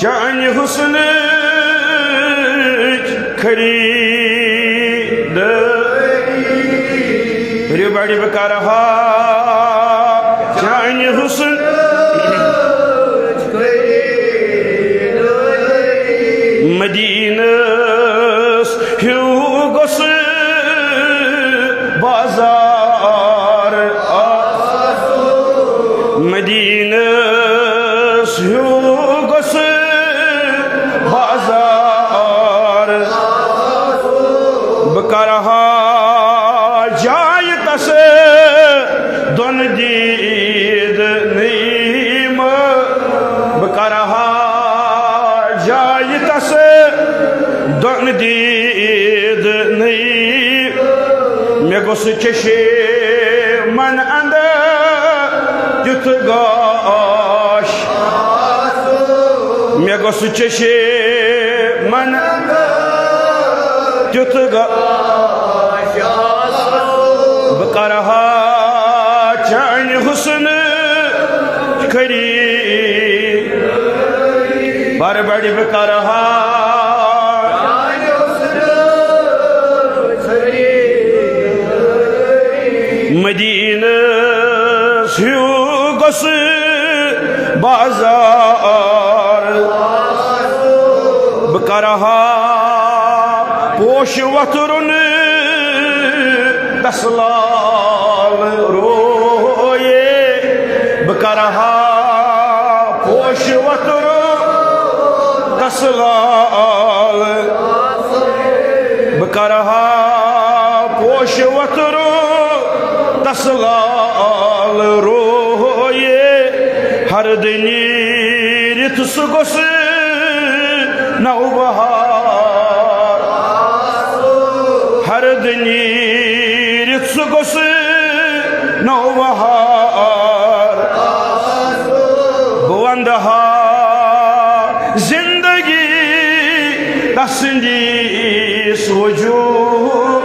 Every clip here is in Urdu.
Can husnık karide Ribadi bekaraha Can husn Medine's Hugos'u Bazar Medine's Hugos'u Bazar Bekaraha Jaytase Don did nima Bekaraha Jaytase Don did nima Megos çeşi man anda Yutgaş Megos çeşi man Yutgaş Bekaraha Can husnı kari Barbadi bekaraha Medine's Hugos'u Bazar Bekaraha Poş vaturunu Daslal roye Bekaraha Poş vaturu Daslal Bekaraha Poş vaturu Daslal roye Har denir tusugosu Naubahar Har denir tusugosu Naubahar Bu andaha Zindagi Dasindis vücud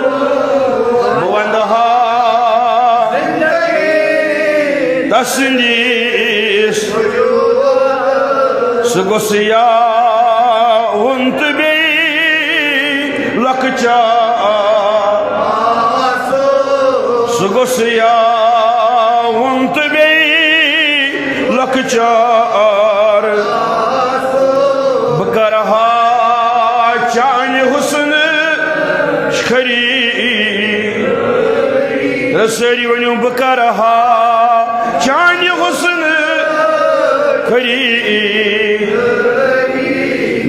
Bu andaha Dasindis Sugosiya Untubi Lakça Sugosiya Untubi Lakçar Bekaraha Can husnı Şkari Reseri venü bekaraha Can husnı kari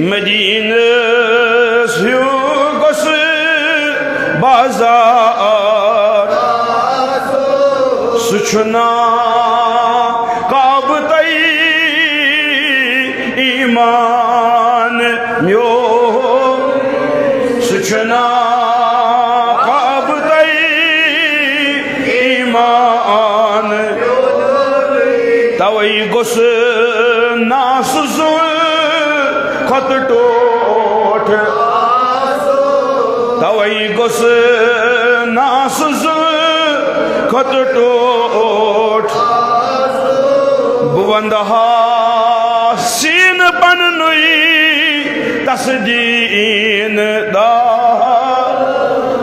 Medine's Hugos'u Bazar Suçuna kabıtayı iman yok Suçuna kabıtayı iman Tavayı gosu nasuzu Kattot Tavayı gosu nasuzu Kattot Buvandaha Sin pannuyi Tasdin da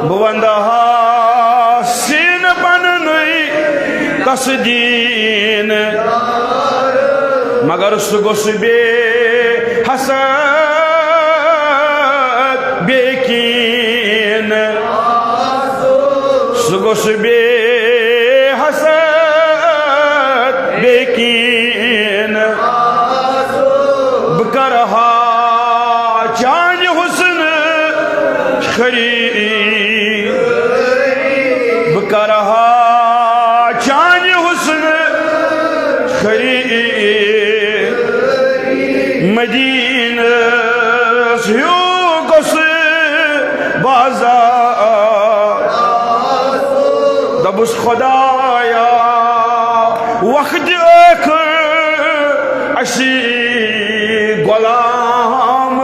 Buvandaha Sin pannuyi Tasdin Magar sugosu be hasad bekin Sugosu be hasad bekin Bekaraha Can husnı kari Bekaraha Can husnı kari Medine's Hugos'u Bazar Dabus Khodaya Vakti akı Aşi Gulam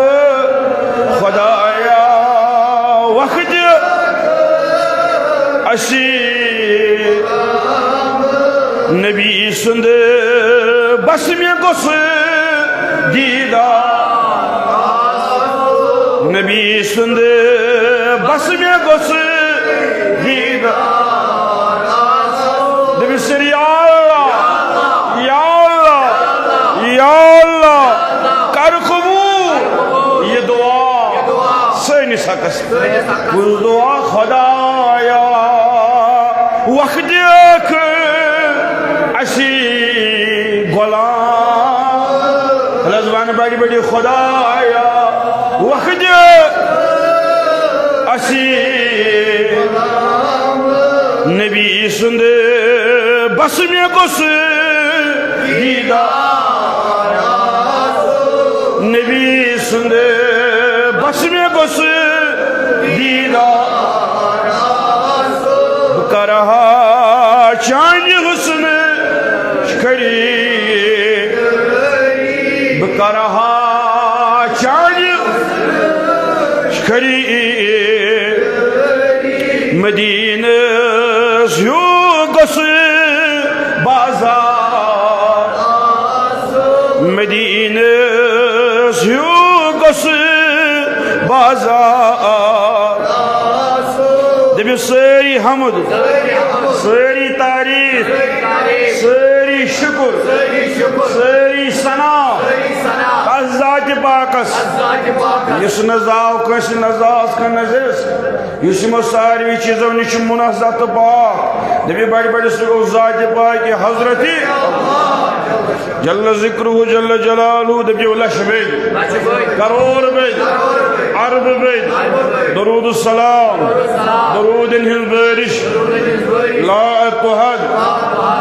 Khodaya Vakti Aşi Nebi sundu Basmya gosu Dida سند بس میں گوس دیدار دمس یا اللہ یا اللہ یا اللہ کر قبول یہ دعا سینس حقس کل دعا خدایا وقت دیکھ اسی غلام لزبان بڑی بڑی خدایا وقت دیکھ اسی نبی سند بس میں گوس دیدار نبی سند بس میں گوس دیدار کرہا چاند حسن شکری بکرہا چاند شکری مدینہ سیو گوس بازار مدینہ سیو گوس بازار دبیو ساری حمد ساری تعریف ساری شکر ساری ثنا ذات پاکس یس نزاو کس نزاز کا نزیس یس ساروی چیزوں نش منزہ تو پاک دبی بڑی بڑی سگو ذات پاک حضرتی جل ذکرہ جل جلالہ دبی لش بید کرور بید عرب بید درود السلام درود انہل بارش لا اتحد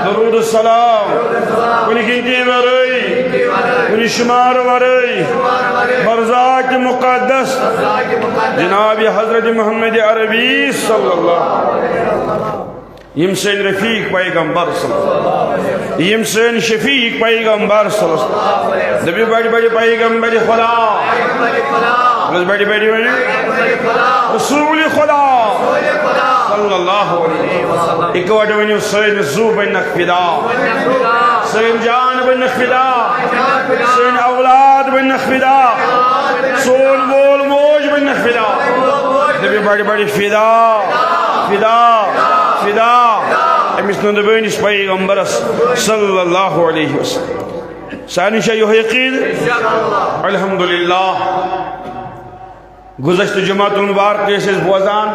درود السلام کنی کنتی ورائی کنی شمار ورائی برزاک مقدس جناب حضرت محمد عربی صلی اللہ یم سین رفیق پیغمبر صلی اللہ یم سین شفیق پیغمبر صلی اللہ دبی بڑی بڑی پیغمبر خدا بڑی بڑی رسول خدا صلی اللہ علیہ وسلم اکوٹ ونیو سین زو بینک فدا سین جان بینک فدا سین اولاد بینک فدا سول بول موج بینک فدا دبی بڑی بڑی فدا فدا فدا امس ندبینس پیغمبرس صلی اللہ علیہ وسلم سانی شایو یقین الحمدللہ گزشتہ جماعت المبارک سے بوزان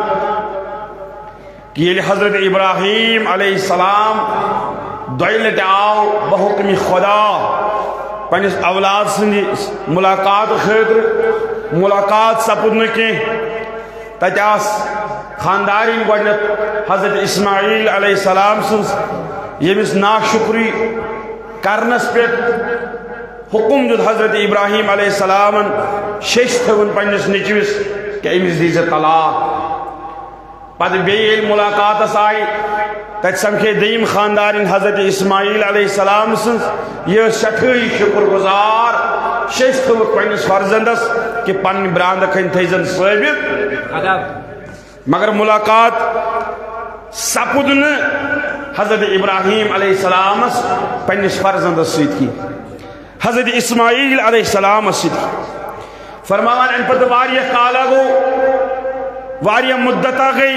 کہ یہ حضرت ابراہیم علیہ السلام دویلت آو بحکم خدا پنس اولاد سندی ملاقات خاطر ملاقات سپدن کی تجاس خاندارین گوڑنت حضرت اسماعیل علیہ السلام سنس یمس ناشکری کرنس پیٹ حکم دیت حضرت ابراہیم علیہ السلام شیش تھون پنس نچوس کہ امس دیز طلاق پتہ بیل ملاقات آئی تک سمکھے دیم خاندارین حضرت اسماعیل علیہ السلام سنس یہ شٹھائی شکر گزار شیش تھون پنس فرزندس کہ پن براند کھن تھیزن ثابت مگر ملاقات سپدن حضرت ابراہیم علیہ السلام پنس فرزندس سیت کی حضرت اسماعیل علیہ السلام سیت کی فرمان ان پر واریہ کالا گو واریہ مدتا گئی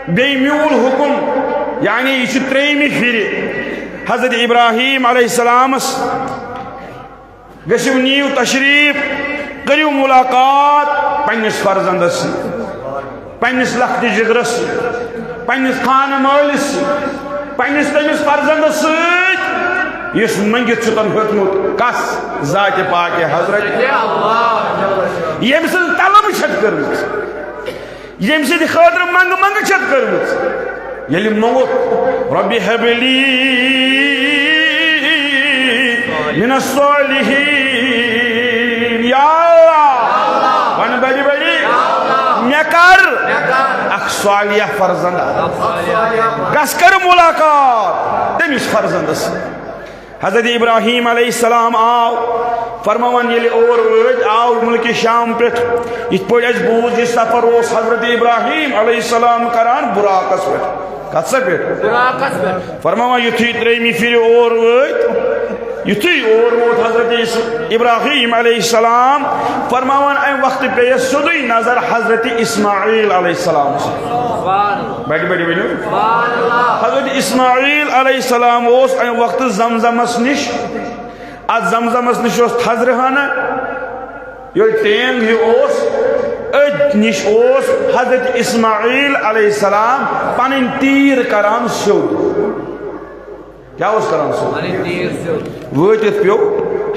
بے میول حکم یعنی یہ تریمی پھر حضرت ابراہیم علیہ السلام گشو نیو تشریف کریو ملاقات پنس فرزندس پنس لخت جگرس پنس خان مالس پنس تمس فرزندس اس منگت چتن ہوتمت کس ذات پاک حضرت یم سن طلب چھت کرمت یم سن خاطر منگ منگ چھت کرمت یلی منگت ربی حبلی من الصالحین یا اللہ ون بڑی بڑی میکر اخ صالح فرزند گس کر ملاقات تمس فرزندس حضرت ابراہیم علیہ السلام آو فرمان یلی اور آو ملک شام پہ یہ پہ اس بوز یہ سفر اس حضرت ابراہیم علیہ السلام کران براقس پہ کتسا پہ فرمان یتھی تریمی پھر اور یتھی اور ووت حضرت ابراہیم علیہ السلام فرماوان ایم وقت پہ سدی نظر حضرت اسماعیل علیہ السلام بیٹھ بیٹھ بیٹھ حضرت اسماعیل علیہ السلام اس ایم وقت زمزمس نش از زمزمس نش اس تھزرہانا یہ ٹینگ ہی اس اد نش اس حضرت اسماعیل علیہ السلام پنن تیر کران سیود کیا اس کران سیود ویتت پیو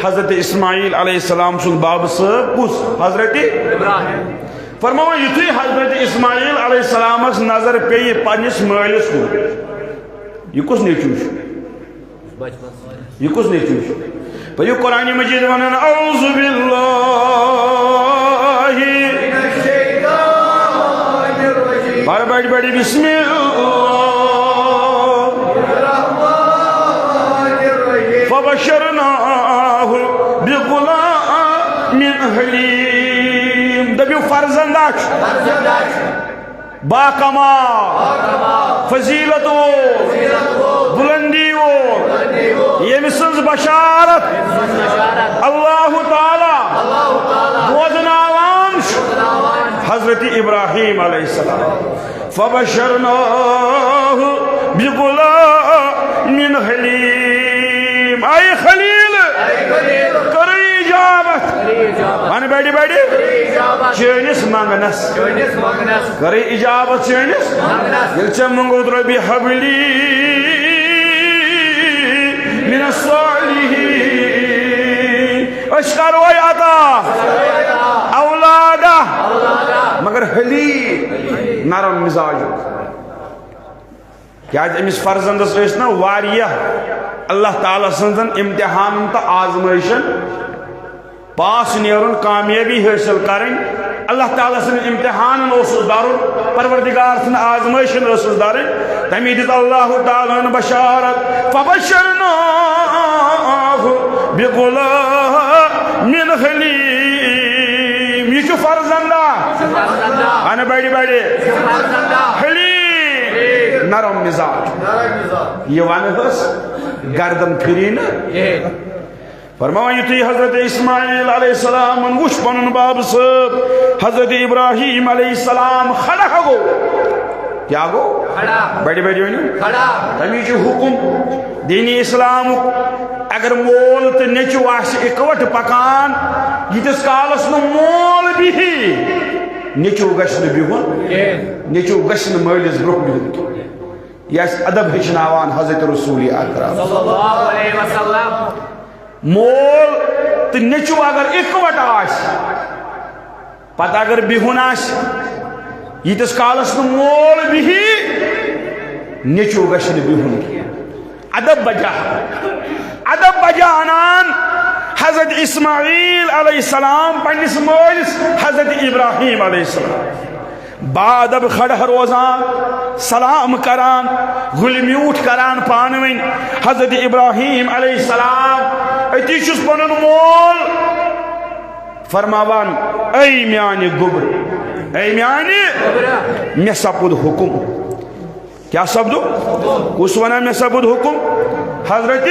حضرت اسماعیل علیہ السلام سن باب صاحب کس حضرت ابراہیم فرماؤ یتھی حضرت اسماعیل علیہ السلام اس نظر پی پنس مالس کو یہ کس نیچوش یہ کس نیچوش پر یہ قرآن مجید ونن اعوذ باللہ بار بیٹھ بیٹھ بسم اللہ فبشرناہ بغلام حلیم دبیو فرزنداش با کمال فضیلت بلندی یہ سنز بشارت اللہ تعالی بوزناوان حضرت ابراہیم علیہ السلام فبشرناہ بغلام حلیم آئی خلیل کری اجابت آنے بیٹی بیٹی چینس مانگنس کری اجابت چینس یلچہ منگود ربی حبلی من الصالحین اشکر وی عطا اولادہ مگر حلی نرم مزاج کیا امس فرزندس نا واریہ اللہ تعالیٰ سنزن امتحان تا آزمائشن پاس نیرن کامیابی حاصل کریں اللہ تعالیٰ سن امتحان اوسس دارن پروردگار سن آزمائشن اوسس دارن تمی دیت اللہ تعالیٰ بشارت فبشرناہ بغلام حلیم یہ چو فرزندہ آنے بیڑی بیڑی حلیم نرم مزاج یہ وانہس گردن پھرین فرمایا یتھی حضرت اسماعیل علیہ السلام وش پنن باب صاحب حضرت ابراہیم علیہ السلام کھڑا گو کیا گو بیٹی بیٹی کھڑا تمی جو حکم دینی اسلام اگر مول تو نیچو آس اکوٹ پکان یتس کالس نو مول بھی نیچو گشن بہن نیچو گشن مالس برو بہن یہ ادب ہچناوان حضرت رسول اکرم صلی اللہ علیہ وسلم مول تو نیچو اگر اکوٹ آس پتہ اگر بہن آس یتس کالس نو مول بھی نیچو گشن بہن ادب بجا انان حضرت اسماعیل علیہ السلام پنس مولس حضرت ابراہیم علیہ السلام بعد اب کھڑا روزان سلام کران گل میوٹ کران پانوین حضرت ابراہیم علیہ السلام اتی چھس پنن مول فرماوان اے میانی گبر اے میانی میں سپد حکم کیا سپدو کس ونا میں سپد حکم حضرت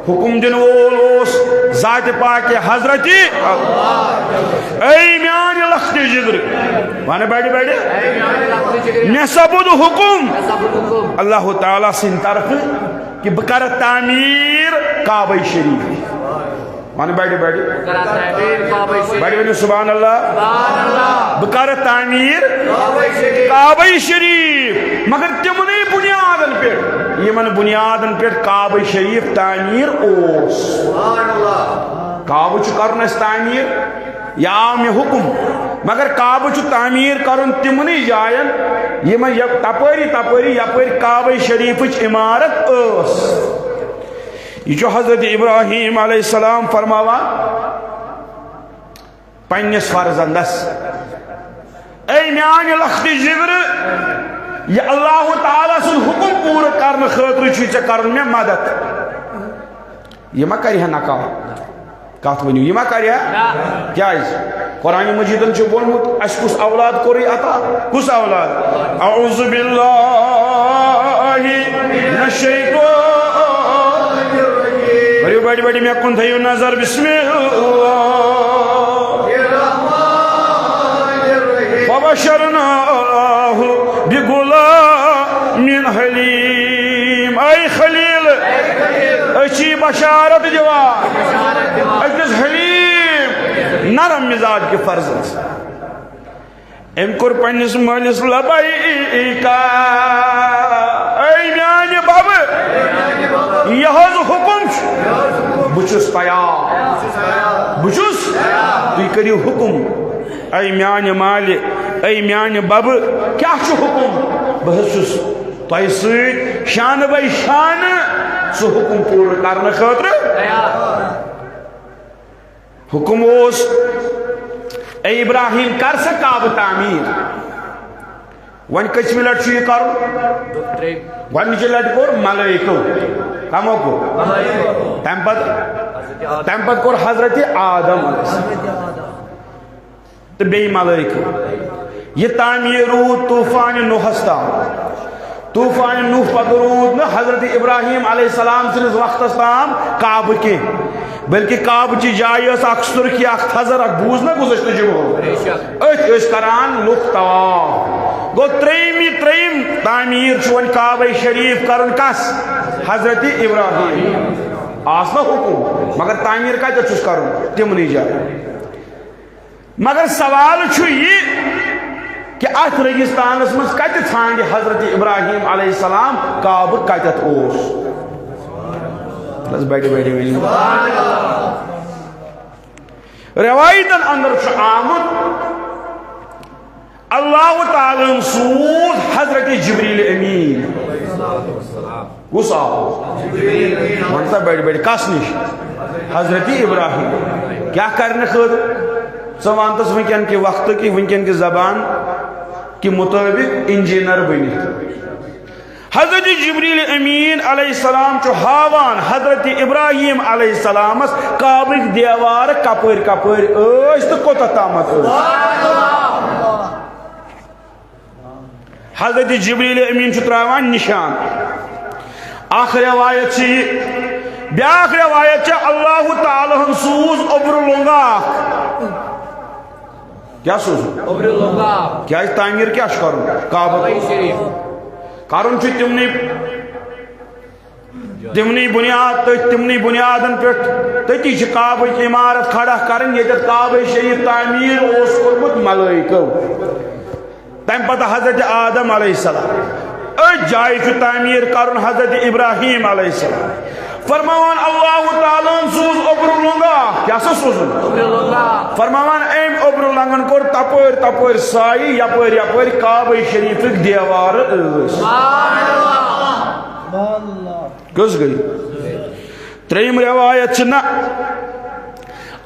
حکم دن وول ذات پاک حضرت اے میان لخت جگر وانا بیٹی بیٹی میں سپد حکم اللہ تعالیٰ سن طرف کہ بکر تعمیر کعبہ شریف وانا بیٹی بیٹی بیٹی سبحان اللہ بکر تعمیر کعبہ شریف مگر تمنی بنیادن پر یہ من بنیادن پر کعبہ شریف تعمیر اوس کعبہ چھ کرن اس تعمیر یا میں حکم مگر کعبہ چھ تعمیر کرن تمنی جائن یہ من تپری یپر کعبہ شریف چھ عمارت اوس یہ جو حضرت ابراہیم علیہ السلام فرماوا پنس فرزندس اے میان لخت جگر یہ اللہ تعالیٰ سن حکم پور کرن خاطر چھ کرن میں مدد یہ ما کری ہے نکاح کات ونیو یہ ما کری ہے کیا قرآن مجیدن چھ بولمت اس کس اولاد کوری عطا کس اولاد اعوذ باللہ من الشیطان بڑی بڑی میں کن تھیو نظر بسم اللہ فبشرناہ بغلام حلیم اے خلیل اچھی بشارت جوان اکس حلیم نرم مزاج کی فرزند ام کور پنس مالس لبیکا اے میانہ بب یہ حکم بچس تیار بچس تھی کریو حکم اے میانہ مال اے میانہ بب کیا حکم بہت تہ ست شان بائی شان سہ حکم پور کرنے خاطر حکم اس اے ابراہیم کر سا کعبہ تعمیر ون کچھ لٹ یہ کر گۄڈنِچ لٹہِ کوٚر ملائکو کمو کو تم پتہٕ کوٚر حضرت آدم تو بیٚیہِ ملائکو یہ تعمیر روٗد طوفان نوحس تام طوفان نوح پتہٕ روٗد نہٕ حضرت ابراہیم علیہ السلام سٕنٛدِس وقتس تام کعبہ کینٛہہ بلکہ کعبہ چی جائے اس اخ سرخی اخ تھزر اخ بوز نہ گزشتہ جمعہ اس کران لوگ طواف گو تریم تعمیر چون کعبہ شریف کرن کس حضرت ابراہیم آسنا حکم مگر تعمیر کا چس کرن تم نہیں جائے مگر سوال چھو یہ کہ ات ریگستانس مز کت ژھانڈ حضرت ابراہیم علیہ السلام کعبہ کتت اوس بیٹھے بیٹھے روایتن اندر آمد اللہ تعالی سوز حضرت جبریل امین کس آو منتا بیٹھے بیٹھے کس نش حضرت ابراہیم کیا کرنے خاطر سوانتس ونکن کے وقت کی ونکن کی زبان کے مطابق انجینئر بنی حضرت جبریل امین علیہ السلام چو ہاوان حضرت ابراہیم علیہ السلام کعبہ دیوار کپر کپر تو کوتا تامت حضرت جبریل امین چو تراوان نشان آخر روایت چی بیاخ روایت چی اللہ تعالی ہم سوز عبر لونگا کیا سوز عبر لونگا کیا اس تعمیر کیا شکروں کعبہ شریف کارون چھ تمنی بنیاد تمنی بنیادن پہ تتی چھ کعبہ عمارت کھڑا کرن یہ کعبہ شریف تعمیر اس کورمت ملائکو تم پتہ حضرت آدم علیہ السلام جائے چھ تعمیر کرن حضرت ابراہیم علیہ السلام فرماوان اللہ تعالیٰ سوز عبر لونگا کیا سا سوزن فرماوان ایم عبر لنگن کور تپور تپور سائی یپور یپور کعبہ شریف دیوار کس گئی تریم روایت چنا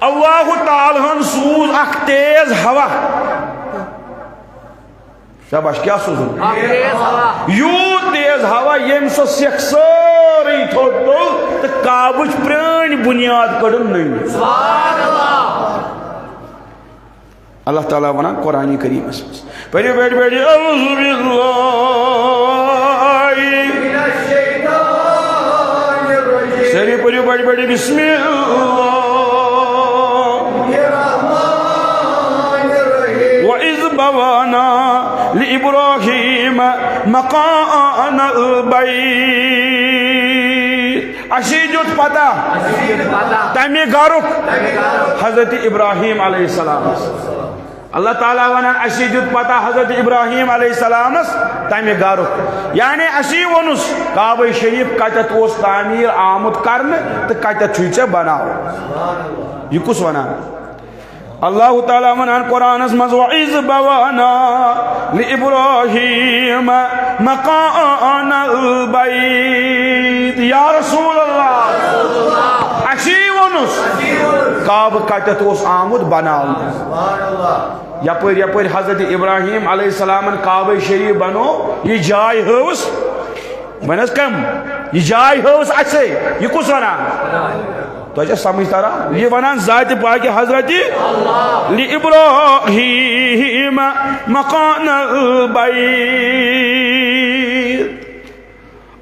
اللہ تعالیٰ سوز اخ تیز ہوا شاباش کیا سوزن یو تیز ہوا یم سو سیک ساری تھوڑ تو کعبہ پرانی بنیاد کڑن نہیں اللہ تعالیٰ ونا قرآن کریم اس میں پہلے بیٹھ بیٹھ اعوذ باللہ من الشیطان الرجیم سری پہلے بیٹھ بیٹھ بسم اللہ وَإِذْ بَوَانَا لِإِبْرَاهِيمَ مَقَانَ الْبَيْتِ اشیجت پتہ تمی گارک حضرت ابراہیم علیہ السلام اللہ تعالیٰ ونان اشیجت پتہ حضرت ابراہیم علیہ السلام تمی گارک یعنی اشی ونس کعبہ شریف کتت اس تعمیر آمد کرن تو کتت چھوچے بناو یہ کس ونان اللہ تعالیٰ ونان قرآن اسمز وَإِذْ بَوَانَا لِإِبْرَاهِيمَ مَقَانَ الْبَيْتِ یا رسول اللہ اشی ونس کعبہ کتت اس آمد بناو یپر یپر حضرت ابراہیم علیہ السلام کعبہ شریف بنو یہ جائے ہوس بنس کم یہ جائے ہوس اچھے یہ کس ونان تو اچھا سمجھ تارا یہ ونان ذات پاک حضرت لِإِبْرَاهِيمَ مَقَانَ الْبَيْتِ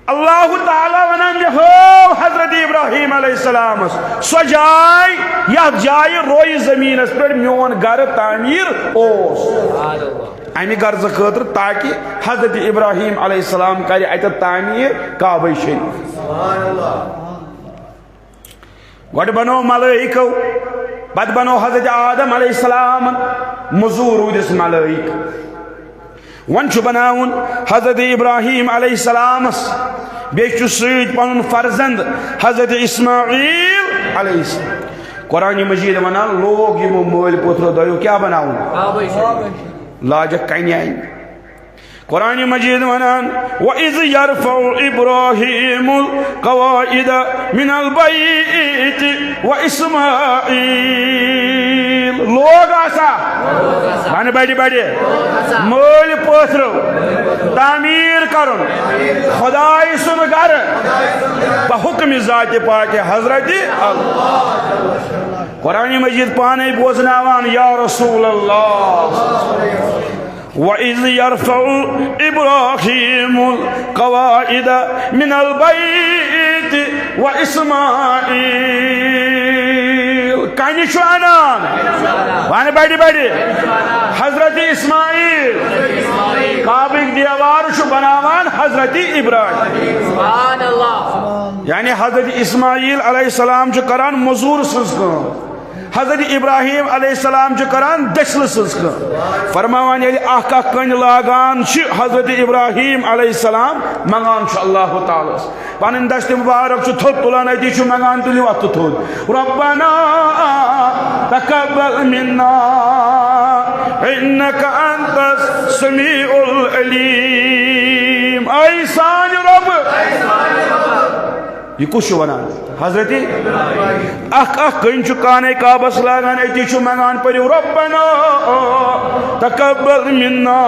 اللہ تعالیٰ ونان ہو حضرت ابراہیم علیہ السلام سو جائے یا جائے روئی زمین اس پر میون گھر تعمیر اوس امی غرض خاطر تاکہ حضرت ابراہیم علیہ السلام کرے اتہ تعمیر کعبہ شریف گوڑ بنو ملائکو پت بنو حضرت آدم علیہ السلام مزور ودس ملائک ون چھ بناون حضرت ابراہیم علیہ السلام بیچ سید پن فرزند حضرت اسماعیل علیہ السلام قرآن مجید ونان لوگ یہ مول پتر دو کیا بناون لاج کنیائی قرآن مجید ونان وَإِذْ يَرْفَعُ إِبْرَاهِيمُ الْقَوَائِدَ مِنَ الْبَيْتِ وَإِسْمَاعِيلُ لوگ آسا بانی بیٹی بیٹی مول پتر تعمیر کرن خدای سن گر بحکم ذات پاک حضرت اللہ قرآن مجید پانے بوزناوان یا رسول اللہ وَإِذْ يَرْفَعُ إِبْرَاهِيمُ الْقَوَائِدَ مِنَ الْبَيْتِ وَإِسْمَاعِيلُ کانی چھو انان وانے بیٹی بیٹی حضرت اسماعیل کعبہ دیوار چھو بناوان حضرت ابراہیم سبحان اللہ یعنی حضرت اسماعیل علیہ السلام چھو کران مزور سنسکن حضرت ابراہیم علیہ السلام جو کران دشل سزکن فرماوان یعنی آقا کن لاغان چھ حضرت ابراہیم علیہ السلام منگان چھ اللہ تعالیٰ پانن دشت مبارک چھ تھوت تلان ایتی چھ منگان تلی وقت تھوت ربنا تقبل منا انکا انت السمیع العلیم اے سان رب یہ کچھ ونان حضرت کن چکانے کعبہ لاگان ایتی چھ منگان پریو ربنا تقبل منا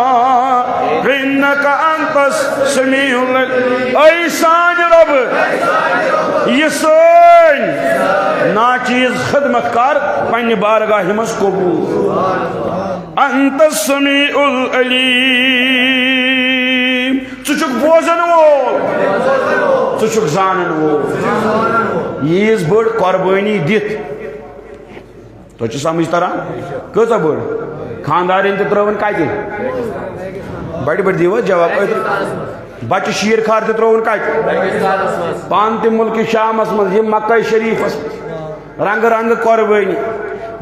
انکا انت السمیع العلیم اے سان رب یہ سن ناچیز خدمت کار پنی بارگاہ مز قبول انت السمیع العلیم چچک بوزن وول چچک زانن وول یہ بڑ قربانی دت تو سمجھ تران کتا بڑ خاندارین تہ ترون کتہ بڑی بڑی دیو جواب بچہ شیر خار تہ ترون کتہ پان تہ ملک شامس مز یہ مکہ شریف رنگ رنگ قربانی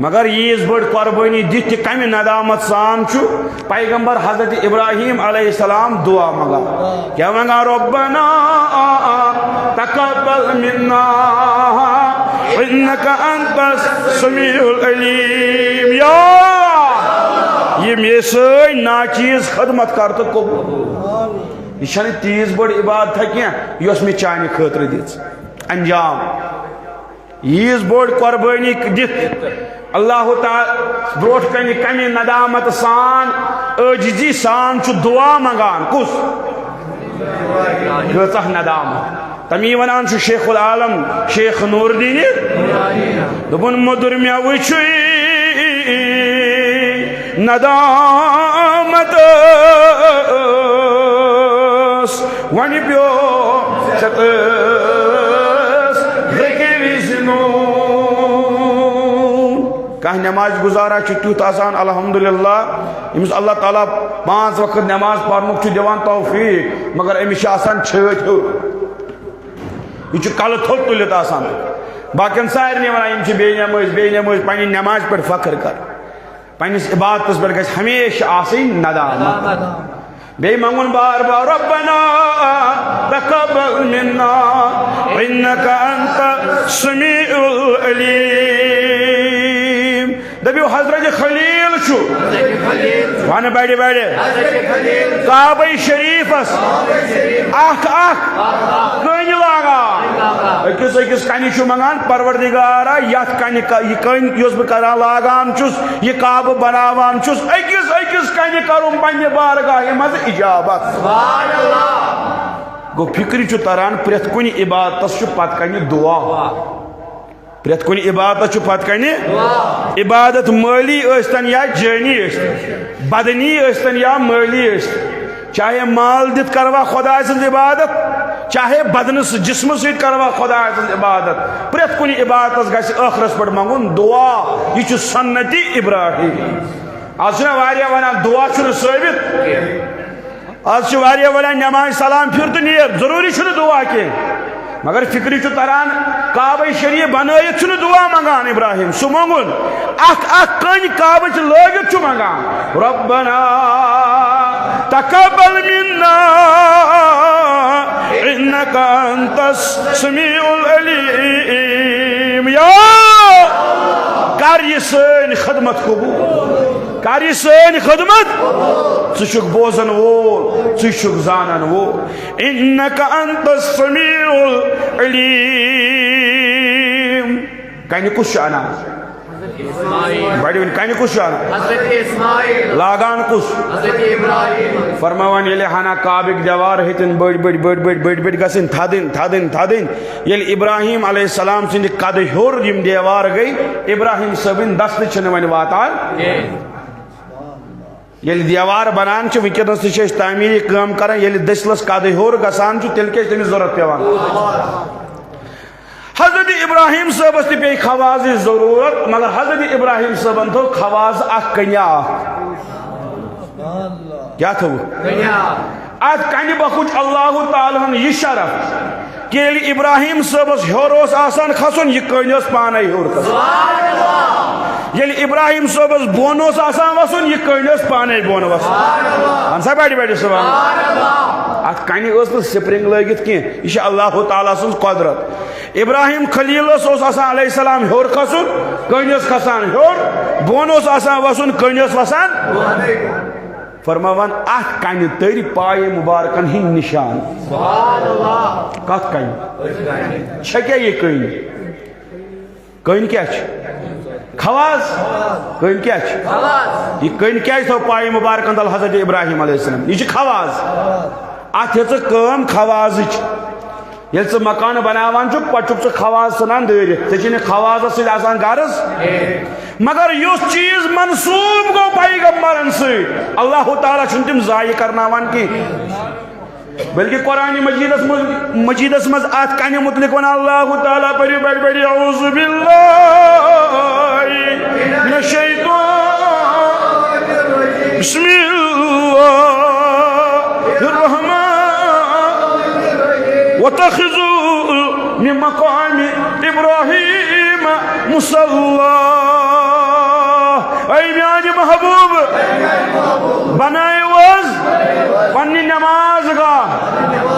مگر یہ بڑ قربانی دت کم ندامت سان چھ پیغمبر حضرت ابراہیم علیہ السلام دعا منگا کیا منگا ربنا تقبل منا انکا انت السمیع العلیم یا یہ میں سے ناچیز خدمت کرتا قبول یہ چھنی تیز بڑ عبادت ہے کیا یہ اس میں چاہنے خطر دیت انجام یہ بڑ قربانی دت اللہ تعالی بروٹ کنی کمی ندامت سان عجزی سان چھ دعا منگان کس گھتا ندامت تمی ونان چھ شیخ العالم شیخ نور دینی دبن مدر میں وچھوئی ندامت ونی پیو چتس رکیوی زنون کہ نماز گزارا تیوت آسان الحمدللہ امس اللہ تعالیٰ 5 وقت نماز پرنک دیوان توفیق مگر امس آسان چھت ہو یہ کل تھوت تلت آسان باقین سارے ونان بے نماز پنہ نماز پہ فخر کر پنس عبادتس پہ گھس ہمیشہ آسن ندامت بے منگن بار بار ربنا تقبل منا انکا انت السمیع العلیم دبیو حضرت خلیل چھو وانا بیڑی بیڑی کعبہ شریف اخ کنی لاگا اکس کنی چھو منگان پروردگارا یت کنی کن یس بہ کران لاگان چھس یہ کعبہ بناوان چھس اکس کنی کرم پنہ بارگاہ مز اجابت سبحان اللہ گو فکر چھ تران پریت کنی عبادتس چھ پت کنی دعا پریت کنی عبادت چھ پت کنی عبادت مالی استن یا جانی استن بدنی استن یا مالی استن چاہے مال دت کروا خدا سن عبادت چاہے بدن سے جسم سے کروا خدا عبادت پریت کنی عبادت گھس آخرس پہ منگن دعا یہ سنتی ابراہیم آج واریاہ ونان دعا ثابت آج واریاہ ونان نماز سلام پھر تو نیر ضروری دعا کی مگر فکری تران کعبہ شریف بنائت دعا منگان ابراہیم سہ منگن اخ کن کعبہ لگت منگان ربنا تقبل منا انك انت السميع العليم یا کر یہ سن خدمت قبول کر یہ سن خدمت ژٕ بوزن وول ژٕ زانن وول انك انت السميع العليم کنہ کس انان بڑی کنہ کس انان لاگان کس فرماوان یل ہنا کعبک دیوار ہتن بڑ بڑ بڑ بڑ بڑ بڑ گسن تھدن یل ابراہیم علیہ السلام سند قد ہور یم دیوار گئی ابراہیم صبن دست چھن ون واتان یل دیوار بنان ونکس تہ تعمیری کام کران یل دسلس قد ہور گسان تیل کیا تمس ضرورت پیوان حضرت ابراہیم صاحبس تہ پی خواز ضرورت مگر حضرت ابراہیم صاحبن تھو خواز اخ کنیا کیا تھو ات کنہ بخوچ اللہ تعالیٰ یہ شرف کہ یل ابراہیم صاحبس ہور آسان کھسن یہ کن پانے ہور کھسن یل ابراہیم صاحبس بون آسان وسن یہ کن پانے بون وسن سا بڑی بڑی سبحان ات کنہ سپرنگ لگت کی یہ اللہ تعالیٰ سن قدرت ابراہیم خلیل آسان علیہ السلام ہور کھسن کن کھسان ہور بون آسان وسن کن وسان فرماوان ات کنہ تر پائے مبارکن ہند نشان کت کن کیا یہ کن کیا خواز کن کیا یہ کن کیا تھو پائے مبارکن تل حضرت ابراہیم علیہ السلام یہ خواز ات کم خواز یل ثہ مکان بناوان پہ خواز ثنان دٲرِتھ ژےٚ چھِ خواز سۭتۍ آسان غرض مگر یُس چیز منسوب گو پیغمبرن سۭتۍ اللہ تعالیٰ چھُنہٕ تِم ضایع کرناوان کینٛہہ بلکہ قرآن مجیدس مز ات کنہ متعلق ون اللہ تعالیٰ پڑھو بڑی بڑی اعوذ باللہ من الشیطان بسم اللہ الرحمن واتخذوا من مقام ابراہیم مصلی اے میانہ محبوب بنائے پنی نماز گاہ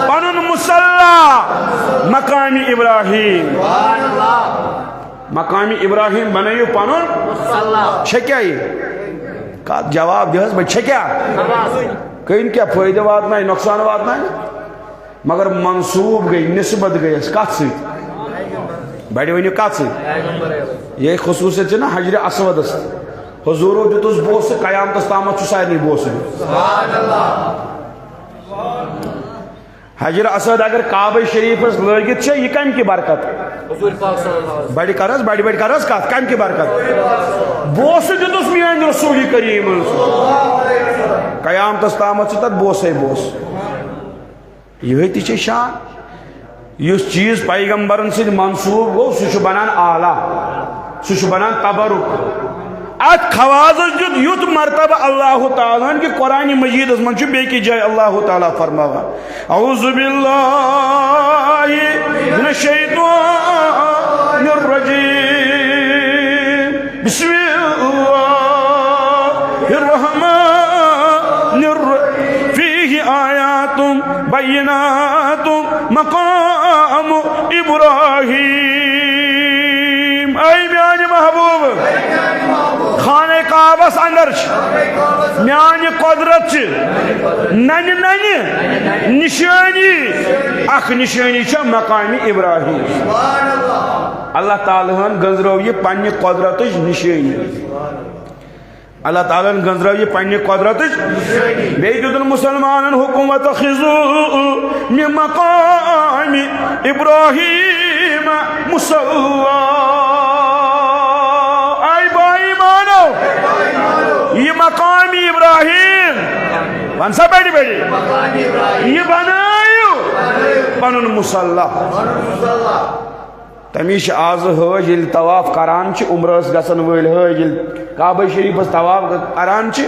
پن مصلی مقام ابراہیم مقام ابراہیم بنائیو پن چھکیا یہ جواب دس بھائی چھکیا کہیں کیا فائدہ واتنا ہے نقصان واتنا ہے مگر منصوب گئی نسبت گئی اس کت سی بڑی ونیو کت سی یہ خصوصیت نا حجر اسود حضورو دیتوس بوس قیامتس تامت سارے بوس حجر اسود اگر کعبہ شریف لگت یہ کم کی برکت بڑی کرس بڑی بڑی کرس کت کم کی برکت بوس دیتوس میان رسول کریم قیامتس تامت تت بوسے بوس یہ تہ شان اس چیز پیغمبرن سے منسوب گو سہ بنان اعلیٰ سہ بنان تبرک ات خوازس دیت یت مرتبہ اللہ تعالیٰ کہ قرآن مجید من بیکی جائے اللہ تعالیٰ فرماوا اعوذ باللہ من الشیطان الرجیم بسم اللہ الرحمن الرحیم فیہ آیات بینات مقام ابراہیم اے میانہ محبوب خانہ کعبس اندر میانہ قدرت نن نشانی اخ نشانی مقام ابراہیم اللہ تعالیٰ گنزرو یہ پنہ قدرت نشانی اللہ تعالیٰ گنزرو یہ پنہ قدرت بیٚیہِ دیُتن مسلمانن حکم واتخذوا من مقام ابراہیم مصلی اے بھائی مانو یہ مقام ابراہیم ون سا بڑی بڑی یہ بنایو پنن مصلح تمیش آز حج یل طواف کران چھ عمرس گژھن ول حج یل کعبہ شریفس طواف کران چھ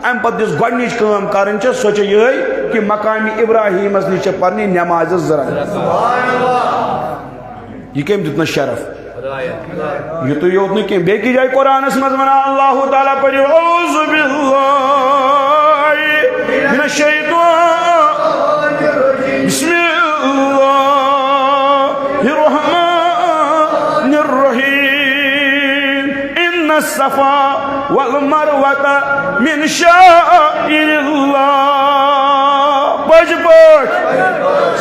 ام پتہ یس گۄڈنِچ کٲم کرن چھ سۄ چھ یہے کہ مقام ابراہیمس نش چھ پرنی نماز ضرورت یہ کم دتنا شرف یہ تو یوت نہ کیم بیکی جائے قرآنس مز ونان اللہ تعالیٰ پڑھو اعوذ باللہ من الشیطان بسم اللہ الرحمن الرحیم ان الصفا والمروة من شائر اللہ بج بج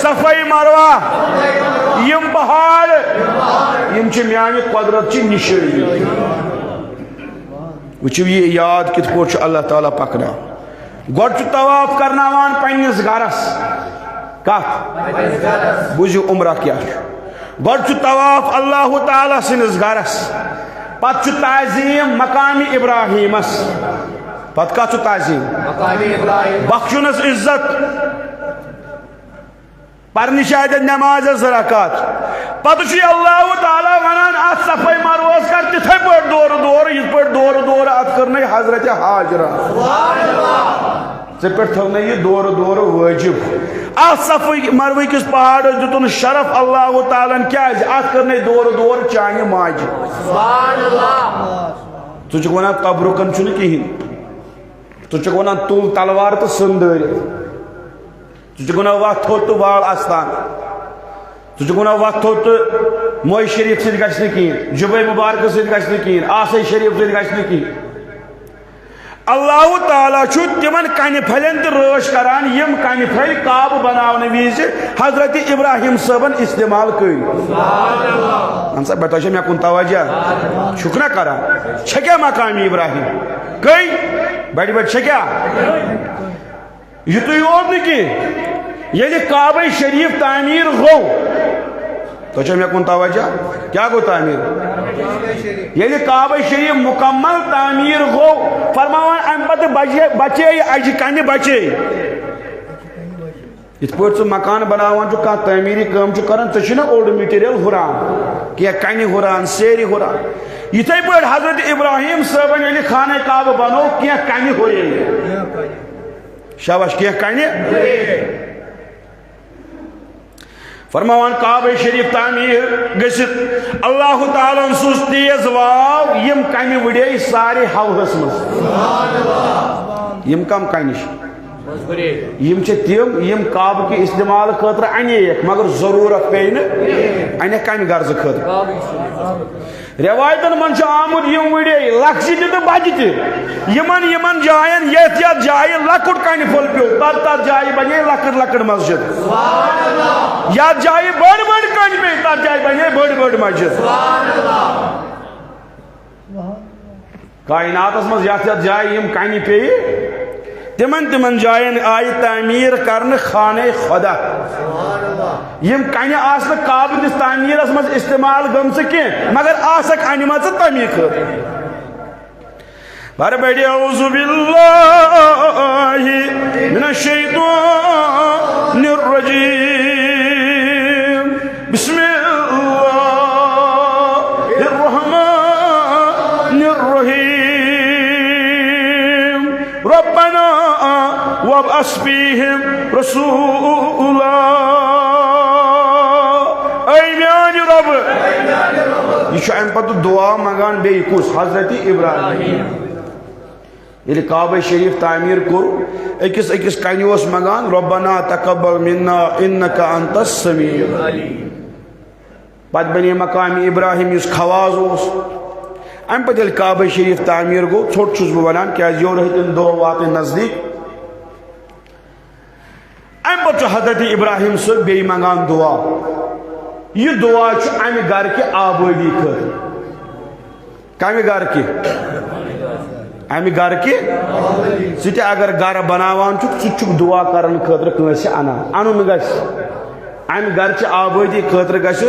صفائی مروہ یم پہاڑ یم چھ میانی قدرت چھ نشانی وچھو یہ یاد کت پوچھ اللہ تعالیٰ پکنا گوڑ چھ طواف کرناوان پنیس گھرس کت بوزیو عمرہ کیا گوڑ چھ طواف اللہ تعالیٰ سنس گھرس پت چھ تعظیم مقام ابراہیمس پت کا چھ تعظیم بخشنس عزت پرنی شاید نماز زرکات پتہ چھ اللہ تعالیٰ ونان ات صفائی مروس کر تتھے پہ دور دور یہ پہ دور دور ات کرنے حضرت حاجرہ ژے پہ تھونے یہ دور دور واجب ات صفائی مروی کس پہاڑ دتن شرف اللہ تعالیٰ کیا ات کرنے دور دور چانہ ماجہ سبحان اللہ تو چھ ونان قبرکن چھن کہین تو چھ ونان تل تلوار تو سندر تو گنا وقت تھوت تو وال آستان تو گنا وقت تھوت موئی شریف سے گژھِ نہٕ کِہیٖنۍ جُبے مبارک سے گژھِ نہٕ کِہیٖنۍ آسے شریف سے گژھِ نہٕ کِہیٖنۍ اللہ تعالیٰ چھُ تِمن کنہِ پھلٮ۪ن تہِ رٲچھ کران یم کنہِ پھلۍ کعبہٕ بناونہٕ وِزِ حضرت ابراہیم صٲبن استعمال کٔرۍ اہن سا بیٹا چھا مےٚ کُن توجہ چھُکھ نا کران چھےٚ کیٛاہ مقام ابراہیم کٔرۍ بڑِ بڑِ چھےٚ کیٛاہ یتُے یوت نہٕ کینٛہہ ییٚلہِ کعبہ شریف تعمیٖر گوٚو تو چھا مےٚ کُن توجہ کیا گو تعمیٖر ییٚلہِ کعبہ شریف مکمل تعمیٖر گوٚو فرماوان امہِ پتہٕ بچے اجہِ کنہِ بچے یِتھ پٲٹھۍ ژٕ مکان بناوان چھُ کانٛہہ تعمیٖری کٲم چھُ کران ژےٚ چھُنہ اوٚڑ میٹیٖریل ہُران کینٛہہ کنہِ ہُران سیرِ ہُران یِتھے پٲٹھۍ حضرت ابراہیم صٲبن ییٚلہِ خانہ کعبہ بنوو کینٛہہ کنہِ ہُرے شاباش کینٛہہ کنہِ فرماوان کعبہ شریف تعمیٖر گٔژھِتھ اللہ تعالیٰ ہن سوز تیز واو یم کنہِ وٕڑے سارے ہوہس منٛز یم کم کنہِ چھِ یم چھِ تِم یم کعبہ کہ استعمال خٲطرٕ اَنییکھ مگر ضروٗرت پیٚیہِ نہٕ انیکھ کمہِ غرضہٕ خٲطرٕ روایتن من چھُ آمُت یم وٕڑے لۄکچہِ تہِ تہٕ بجہِ تہِ یمن جاین یتھ یتھ جایہِ لۄکُٹ کنہِ پھوٚل پیوٚو تتھ جایہِ بنے لۄکٕٹ لۄکٕٹ مسجد یتھ جایہِ بٔڑ بٔڑ کنہِ پیٚیہِ تتھ جایہِ بنے بٔڑ بٔڑ مسجد کائناتس منٛز یتھ یتھ جایہِ یم کنہِ پیٚیہِ تمن جاین آئی تعمیٖر کرنہٕ خانہ خدا یم کنہِ آسنہٕ کعبہٕ کِس تعمیٖرس منٛز استعمال گٔمژٕ کینٛہہ مگر آسکھ انِمژٕ تمی خٲطرٕ بر بڑی اعوذ باللہ من الشیطان الرجیم بسم اللہ الرحمن الرحیم ربنا وابعث فیہم رسولا اے میانہِ رب یہ چھُ امہِ پتہٕ دعا منگان بیٚیہِ کُس حضرت ابراہیم ییٚلہِ کعبہ شریف تعمیٖر کوٚر أکِس أکِس کنہِ اوس منگان ربنا تقبل منا انک انت السمیع پتہٕ بنے مقام ابراہیم یُس خواز اوس امہِ پتہٕ ییٚلہِ کعبہ شریف تعمیٖر گوٚو ژھوٚٹ چھُس بہٕ ونان کیازِ یورٕ ہیٚتِن دۄہ واتٕنۍ نزدیٖک امہِ پتہٕ چھُ حضرت ابراہیم صٲب بیٚیہِ منگان دعا یہ دعا چھُ امہِ گرٕکہِ آبٲدی خٲطرٕ کمہِ گرٕکہِ امہِ گرٕکہِ ژٕ تہِ اگر گرٕ بناوان چھُکھ ژٕ تہِ چھُکھ دعا کرن خٲطرٕ کٲنٛسہِ انان انُن گژھِ امہِ گرٕچہِ آبٲدی خٲطرٕ گژھِ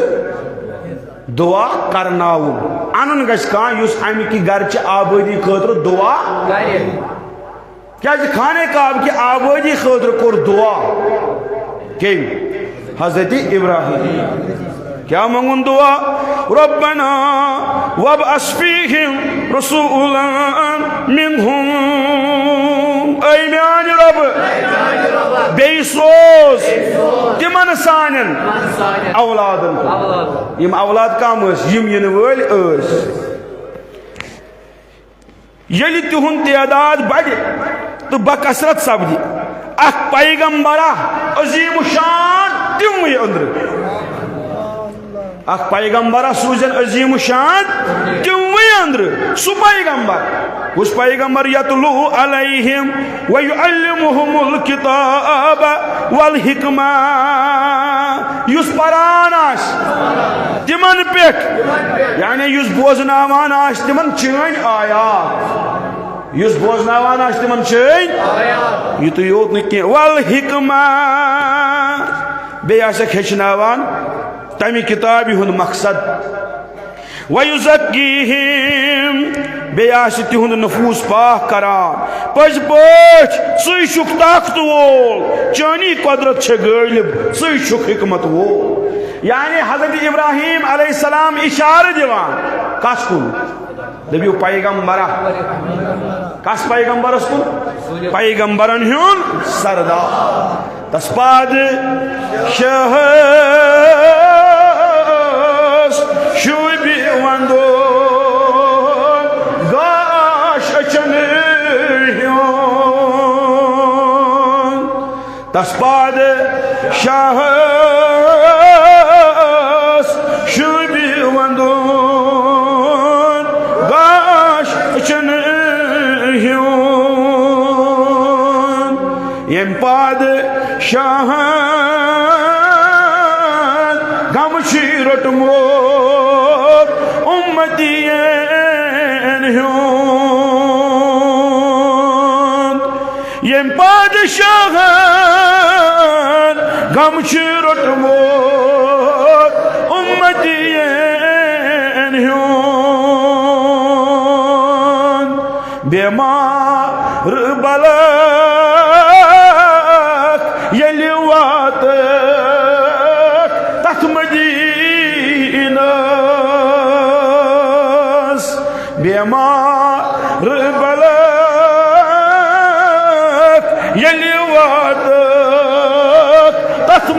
دعا کرناوُن انُن گژھِ کانٛہہ یُس امہِ گرٕچہِ آبٲدی خٲطرٕ دعا کیازِ خانہ کعبہ کہِ آبٲدی خٲطرٕ کوٚر دعا کٔمۍ حضرت ابراہیم کیا منگن دعا ربنا وابعث فیہم رسولا منہم اے میان رب بیٚیہِ سوز تِمن سانٮ۪ن اولادن یِم اولاد کم ٲسۍ یِم یِنہٕ وٲلۍ ٲسۍ ییٚلہِ تِہُنٛد تعداد بڑِ تہٕ بکثرت سپدِ اکھ پیغمبرا عظیم الشان تِموٕے أنٛدرٕ اکھ پیغمبرا سوزن عظیم الشان تِموٕے أنٛدرٕ سُہ پیغمبر کُس پیغمبر یتلو علیہم ویعلمہم الکتاب والحکمہ یُس پران آسہِ تِمن پٮ۪ٹھ یعنی یُس بوزناوان آسہِ تِمن چٲنۍ آیات یُس بوزناوان آسہِ تِمن چٲنۍ یُتُے یوت نہٕ کینٛہہ والحکمہ بیٚیہِ آسٮ۪کھ ہیٚچھناوان تمہِ کِتابہِ ہُنٛد مقصد وَیُزَکِّیہِم بیٚیہِ آسہِ تِہُنٛد نفوٗس پاک کران پٔزۍ پٲٹھۍ ژٕے چھُکھ طاقتہٕ وول چٲنی قۄدرت چھےٚ غٲلب ژٕے چھُکھ حکمت وول یعنی حضرت ابراہیم علیہ السلام اِشارٕ دِوان کس کُن دٔپِو پیغمبرا کس پیغمبرس کُن پیغمبرن ہُنٛد سردار تس پاد شاہ شوبی وندو گاش اچن ہیون تس بعد شاہ شوبی وندو گاش اچن ہیون یم بعد شاہ گمشی رٹمو یم پادشاہن غم چھ روٹمت امتین ہن بیمار بلک ییٚلہِ واتکھ تتھ مدیٖنس بیمار بلک ییٚلہِ واتکھ تتھ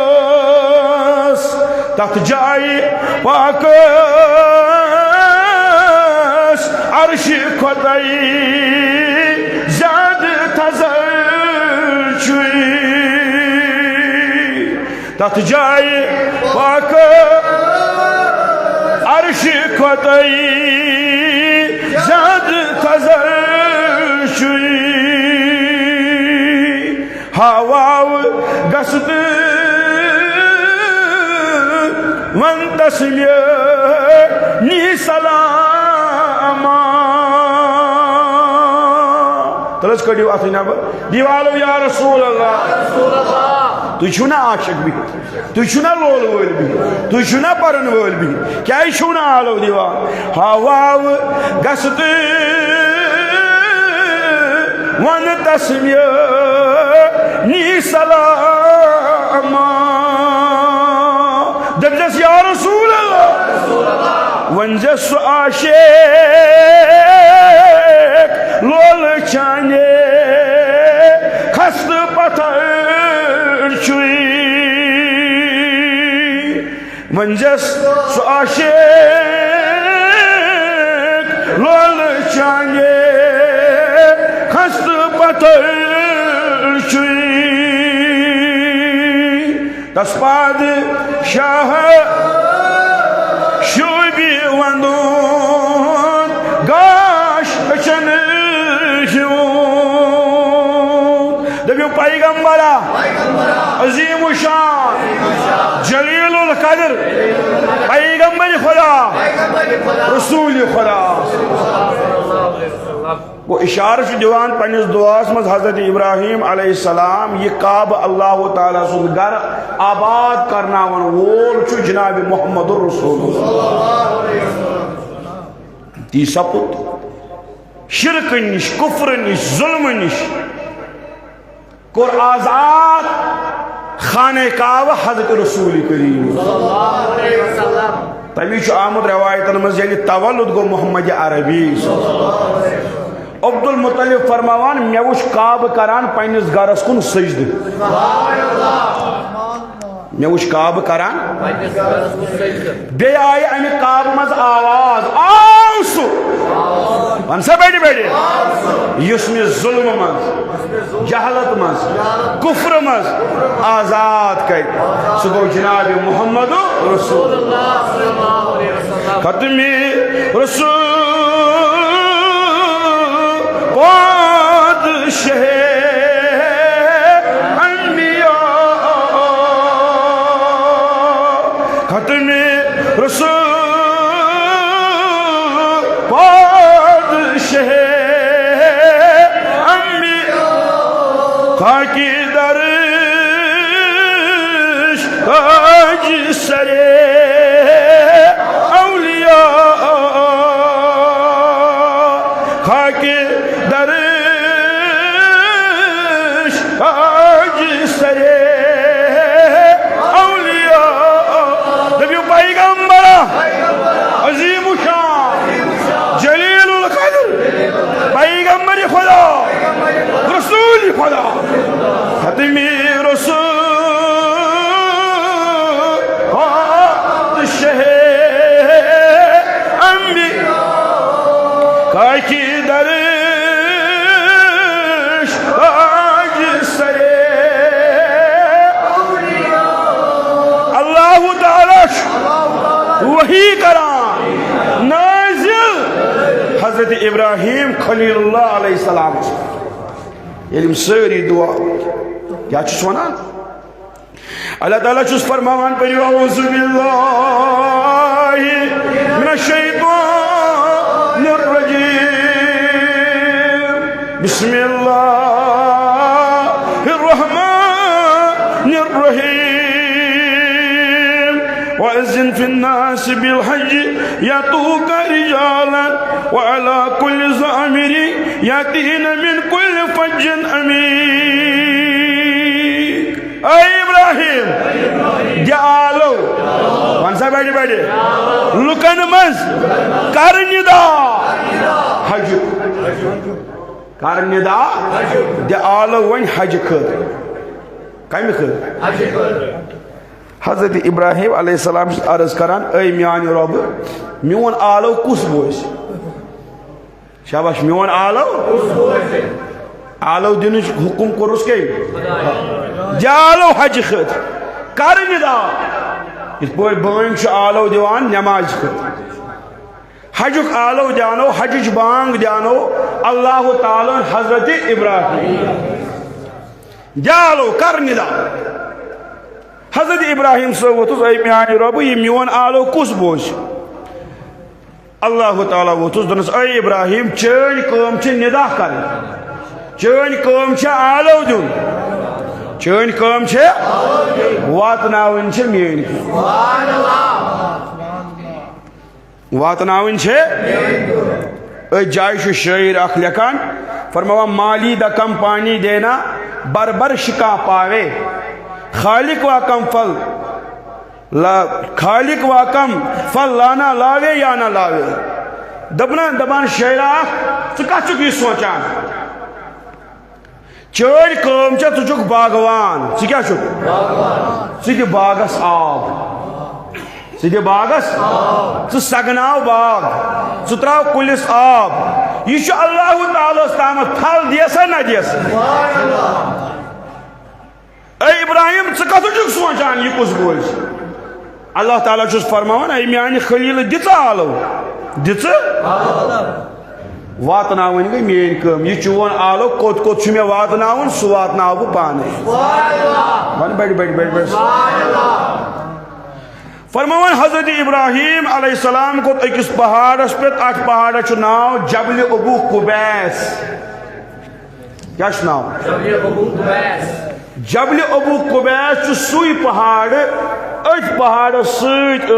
مدیٖنس تتھ جایہِ پاکس عرشِ کھۄتَے زیادٕ تھزر چھُے تتھ جایہِ پاکس عرشِ کھۄتَے زیادٕ تھزر چھُے ہاواو گژھنہٕ وَن تس مےٚ نی سلاما تل حظ کٔڑِو اَتھٕے نٮ۪بر دیٖوالو یا رسول اللہ تُہۍ چھُو نا عاشق بِہِتھ تُہۍ چھُو نا لولہٕ وٲلۍ بِہِتھ تُہۍ چھُو نا پرن وٲلۍ بِہِتھ کیٛازِ چھُو نا آلو دِوان ہاواو گژھنہٕ وَن تس مےٚ نی سلاما دٔپزٮ۪س یا رسول اللہ ونزٮ۪س سُہ عاشق لولہٕ چانہِ کھسنہٕ پتھر چھُے ونزٮ۪س سُہ عاشق لولہٕ چانہِ کھسنہٕ پتھر چھُے تس پاد شاہ شوبی وندون گاش اچن ہیون دپیو پیغمبرا عظیم الشان جلیل القدر پیغمبر خدا رسول خدا وہ اشارہ دیوان پنس دعاس مز حضرت ابراہیم علیہ السلام یہ کعبہ اللہ تعالیٰ سن گھر آباد کرناون وول چھُ جناب محمد الرسول تی سپُد شرک نش کفر نش ظلم نش کور آزاد خانہ کعبہ حضرت رسول کریم تمی آمد روایتن مز یعنی تولد گو محمد عربی عبد المطلب فرماوان مے وچ کعبہ کران پنس گرس کن سجدہ مے وچ کعبہ کران بے آئی امہ کعبہ مز آواز آو سو ون سا بیٹی بیٹی یس میں ظلم مز جہلت مز کفر مز آزاد کر سو گو جناب محمد رسول ختم رسول پادشاہ انبیاء ختم رسول پادشاہ انبیاء خاکی درش تاج سرے اولیاء خاکی عظیم شان جلیل القدر پیغمبر خدا رسول خدا ختمی رسول پادشاہ انبیاء خاکی درش تاج سرے اللہ تعالی وہی کران نازل حضرت ابراہیم خلیل اللہ علیہ السلام علم سری دعا کیا چیز ونان اللہ تعالیٰ چیز فرمان پر اعوذ باللہ من الشیطان الرجیم بسم اللہ الرحمن الرحیم وَأَذِّنْ فِي النَّاسِ بِالْحَجِّ يَأْتُوكَ رِجَالًا وَعَلَى كُلِّ ضَامِرٍ يَأْتِينَ مِنْ كُلِّ فَجٍّ عَمِيقٍ اے ابراہیم جالو ونسا بیٹھے بیٹھے لکن مز کر ندا حج کر ندا جالو ون حج خط کمی خط حج خط حضرت ابراہیم علیہ السلام عرض کران اے میان رب میون آلو کس بوس شاباش میون آلو دن حکم کورس کے جالو حج خط کر ندا اس پہ بان آلو دیوان نماز خط حجک آلو جانو حجج بانگ جانو اللہ تعالی حضرت ابراہیم جالو کر ندا حضرت ابراہیم صوتس اے میان رب یہ میون آلو کس بوس اللہ تعالیٰ ووتس دنس اے ابراہیم چین کام چھ ندا کر چین کام چھ آلو دن چین کام چھ واتناون چھ مین واتناون چھ اے جائش شعر اخ لکھان فرماوا مالی دا کم پانی دینا بربر شکا پاوے خالق وا کم فل خالق وا کم فل لانا لاوے یا نہ لاوے دبان شعرا ثقہ یہ سوچان چڑ کم ثک باغوان کیا ثہ باغس آب ثہ باغس ثہ سگناو باغ ثہ تراو کلس آب یہ اللہ تعالیٰ تامت پھل دیسا نہ دیس اے ابراہیم ثہ کتھ سوچان یہ کس بوز اللہ تعالیٰ چھس فرمان اے میانی خلیل دِژ آلو دِژ واتناون گئی مین کم یہ چون آلو کوت کوت چھ مے واتناون سہ واتناو بہ پانے ون بیٹھ بیٹھ بیٹھ بیٹھ فرمان حضرت ابراہیم علیہ السلام کو اکس پہاڑس پہ ات پہاڑ ناو جبل ابو قبیس کیا ناو جبل ابو قبیس سوئی پہاڑ ات پہاڑ ست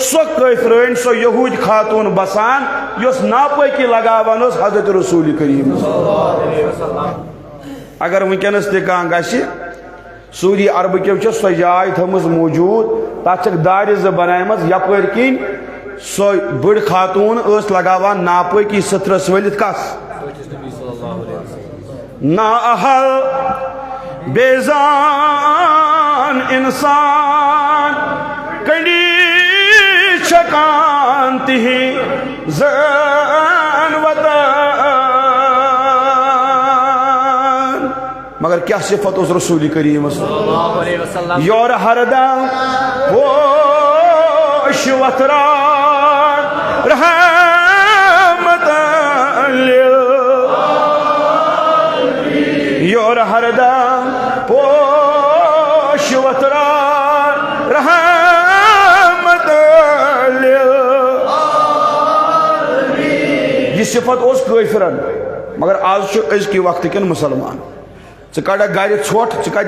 سو کفرین سو یہود خاتون بسان یس ناپاکی لگاوان حضرت رسول کریم اگر ونکس تہ گژھِ سعودی عرب کیو سو جائے تھمز موجود تک دارِ زٕ بنائمژ یپٲرۍ کِنۍ سو بڑ خاتون اس لگاوان ناپٲکی سترس ؤلِتھ کس نا اہل بیزان انسان کنڈی چھکان تہی زن وطن مگر کیا صفت اس رسول کریم صلی اللہ علیہ وسلم یور ہردم پوش وطران رحمت یور ہردم پوش وطران رحمت یہ صفت اس کافرن مگر آج از کی وقت کن مسلمان ژٕ گھر ژھوٹ ژٕ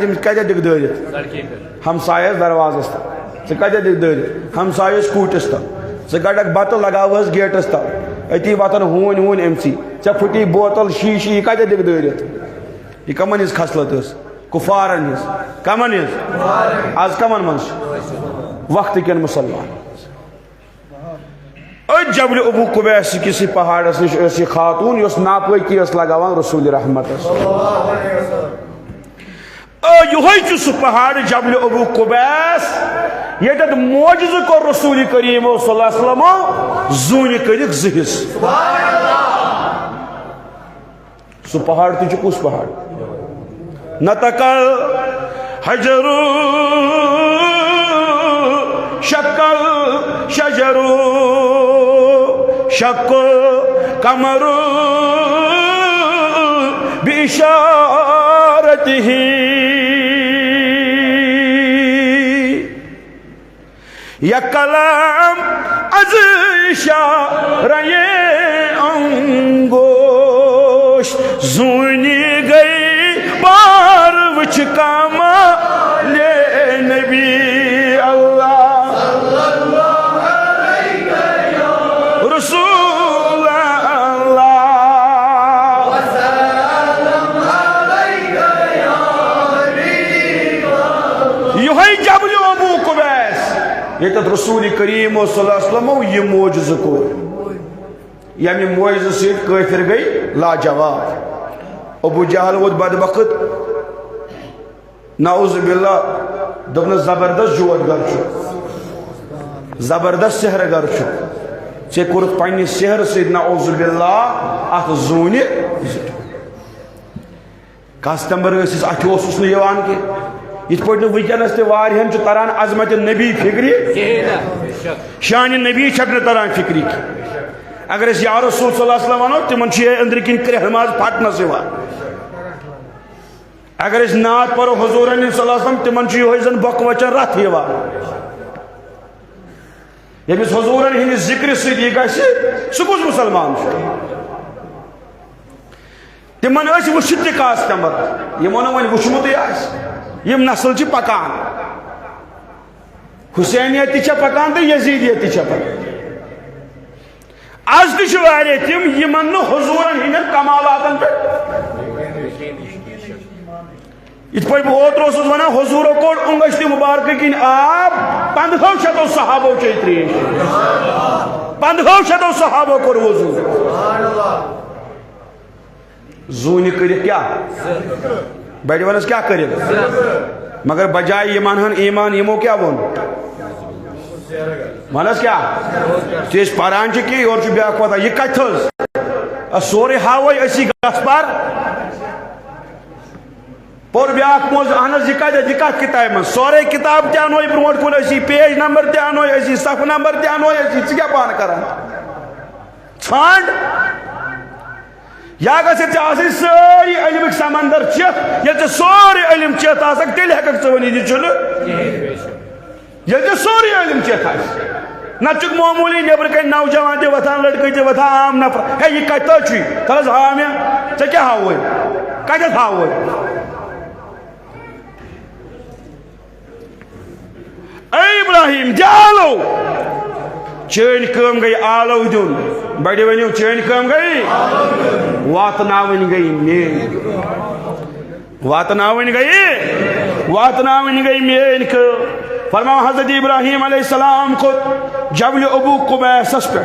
دِکھ دٲرِتھ ہمسایس دروازس تل ژٕ دِکھ دٲرِتھ ہمسایس کوٗٹس تل ژٕ کڑکھ بتہٕ لگاوہس گیٹس تل أتی وتن ہوٗنۍ ووٗنۍ أمسٕے ژےٚ پھٕٹی بوتل شیٖشہٕ یہِ کتہِ دِکھ دٲرِتھ یہ کمن ہز خصلت اس کفارن ہز کمن ہز آج کمن منز وقت کن مسلمان جبل ابو قبیس کسی پہاڑ ایسی خاتون یس ناپاکی اس لگاوان رسول رحمت یہ سہ پہاڑ جبل ابو قبیس یتت معجزہ کور رسول کریم صلی اللہ علیہ وسلم زون کرک زہس سہ پہاڑ تہ کس پہاڑ نتقل حجر شکل شجر شق قمر بإشارته یا کلام از اشارہ انگوش زونی گئی بار وچ کمال نبی اللہ رسول اللہ یہ جبل ابو قبیس یہ رسول کریم صلی اللہ علیہ وسلم یہ معجزہ کو یعنی معجزہ سے کافر گئی لاجواب ابو جہل ووت بدبخت نعوذ باللہ دپن زبردست جوت گر زبردست سحر گر ژے کورُتھ پننہِ سحر سۭتۍ نعوذ باللہ اتھ زوٗنہِ کسٹمر ٲسِس اتھِ اوسُس نہٕ یِوان کینٛہہ یِتھ پٲٹھۍ نہٕ وٕنکٮ۪نس تہِ واریاہن چھُ تران عظمت نبی فکرِ شانہِ نبی چھکھ نہٕ تران فکرِ کینٛہہ اگر أسۍ یا رسول صلی اللہ علیہ وسلم ونو تِمن چھُ یہِ أنٛدرٕ کِنۍ کرٛٮ۪ہہ ماز پھٹنس یِوان اگر أسۍ نعت پرو حضوٗرن صلی اللہ علیہ وسلم تِمن چھُ یِہوے زن بۄکہٕ وچن رتھ یِوان ییٚمِس حضوٗرن ہٕنٛدِ ذِکرِ سۭتۍ یہِ گژھِ سُہ کُس مُسلمان چھُ تِمن ٲسۍ وٕچھِتھ تہِ کاسٹمر یِمو نہٕ وۄنۍ وٕچھمُتٕے آسہِ یِم نسل چھِ پکان حسینیت تہِ چھےٚ پکان تہٕ یزیدیت تہِ چھےٚ پکان آز تہِ چھِ واریاہ تِم یِمن نہٕ حضوٗرن ہٕنٛدٮ۪ن کمالاتن پٮ۪ٹھ یِتھ پٲٹھۍ بہٕ اوترٕ اوسُس ونان حضوٗرو کوٚڑ اونگشتہِ مُبارکہٕ کِنۍ آب 1500 صحابو چے ترٛیش 1500 صحابو کوٚر وضوٗ زوٗنہِ کٔرِتھ کیٛاہ بڑِ ونس کیٛاہ کٔرِتھ مگر بجائے یِمن ہن ایمان یِمو کیٛاہ ووٚن ونس کیٛاہ ژٕ ٲسۍ پران چھِ کینٛہہ یورٕ چھُ بیٛاکھ واتان یہِ کتہِ تھٲز سورُے ہاوے أسی گژھ پر پور بیاکھ موز اہن حظ یہ کتھ کتاب من سورے کتاب تہ انوے برونٹ کن اسی پیج نمبر تہ انوے اسی صف نمبر تہ انوے اسی ژٕ کیٛاہ پان کران ژھانڈ یا گژھِ ژےٚ آسٕنۍ سٲری علمٕکۍ سمندر چِتھ ییٚلہِ ژےٚ سورُے علم چِتھ آسکھ تیٚلہِ ہٮ۪ککھ ژٕ ؤنِتھ یہِ چھُنہٕ ییٚلہِ ژےٚ سورُے علم چِتھ آسہِ نتہٕ چھُکھ معموٗلی نیٚبرٕ کَنۍ نوجوان تہِ وۄتھان لڑکہٕ تہِ وۄتھان عام نفر ہے یہِ کتہِ تہٕ چھُے تَل حظ ہاو مےٚ ژےٚ کیٛاہ ہاوُے کتٮ۪تھ ہاوُے اے ابراہیم جالو چٲنۍ کٲم گٔے آلو دیُن بڑِ ؤنِو چٲنۍ کٲم گٔے واتناوٕنۍ گٔے میٛٲنۍ واتناون گئی میل فرما حضرت ابراہیم علیہ السلام کو جبل ابو قبیس پہ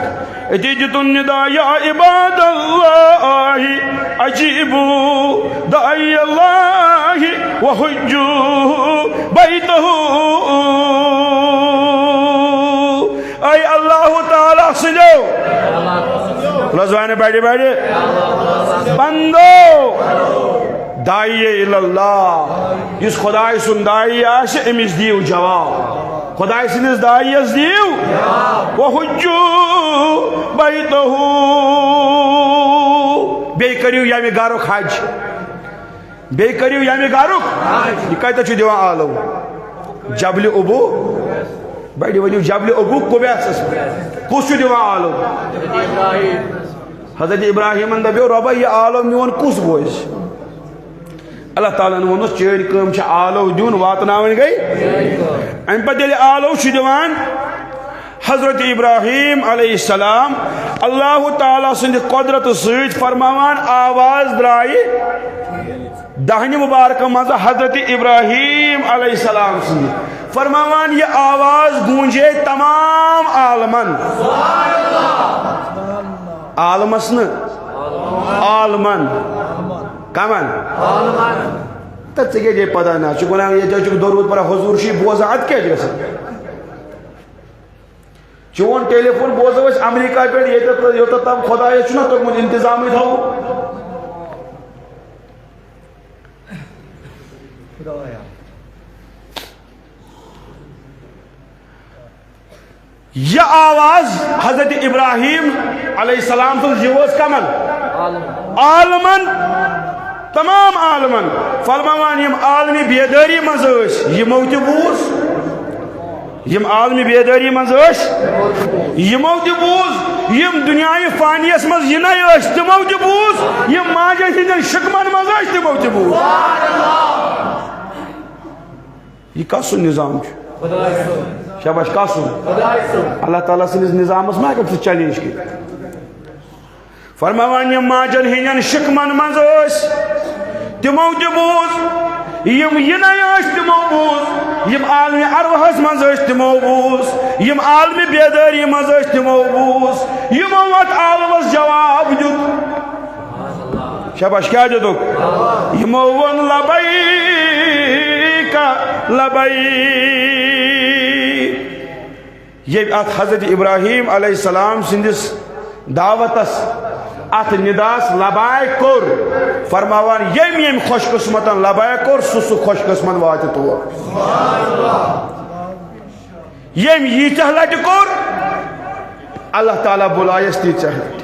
اتجت النداء یا عباد اللہ عجیبو دعی اللہ وحجو بیتہو اے اللہ تعالیٰ سنو رضوان بیٹھے بندو دائی اللہ اس خدای سن دائی آشے امس دیو جواب خدای سنس دائی اس دیو وحجو بیتہو بے کریو یامی گارک حج بے کریو یامی گارک یہ کہتا چھو دیوان آلو جبل ابو بیٹھے ونیو جبل ابو قبیس کس چھو دیوان آلو حضرت ابراہیم اندبیو ربا یہ آلو میون کس بوئیس اللہ تعالیٰ نے ونس چیڑ کم چھ آلو دیون واتناون گئی ان پہ دل آلو چھ دیوان حضرت ابراہیم علیہ السلام اللہ تعالیٰ سند قدرت سید فرماوان آواز درائی دہنی مبارک مزہ حضرت ابراہیم علیہ السلام سند فرماوان یہ آواز گونجے تمام عالمن عالمسن عالمن کمن تتسکے جے پتہ نا چکونا یہ جو درود پر حضور شی بوزا ات کیا جیسا چون ٹیلی فون بوزا ویس امریکہ پر یہ تا تم خدا یہ چنا تو مجھ انتظامی تھا یہ آواز حضرت ابراہیم علیہ السلام تو جیوز کمن عالمن تمام عالمن فرماوان یم عالمی بیداری مزوش یمو تبوز یم عالمی بیداری مزوش یمو تبوز یم دنیای فانیس مز ینایوش تمو تبوز یم ماجہ ہندن شکمن مزوش تمو تبوز یہ کسو نظام چھو شاباش کسو اللہ تعالیٰ سے نظام اس میں کب سے چیلنج کی فرماوان یم ماجن ہینین شکمن مزوش تمو تبوز یم ینایوش تمو بوز یم عالمی ارواحس مزوش تمو بوز یم عالمی بیداری مزوش تمو بوز یمو وقت عالمس جواب دیت شاباش کیا دیتو یمو ون لبیک لبیک یہ حضرت ابراہیم علیہ السلام سندس دعوتس ات نداس لبائے کور فرماوان یم خوش قسمتن لبائے کور سو خوش قسمت وات تو یم یہ چہلٹ کور اللہ تعالیٰ بلائیس تی چہلٹ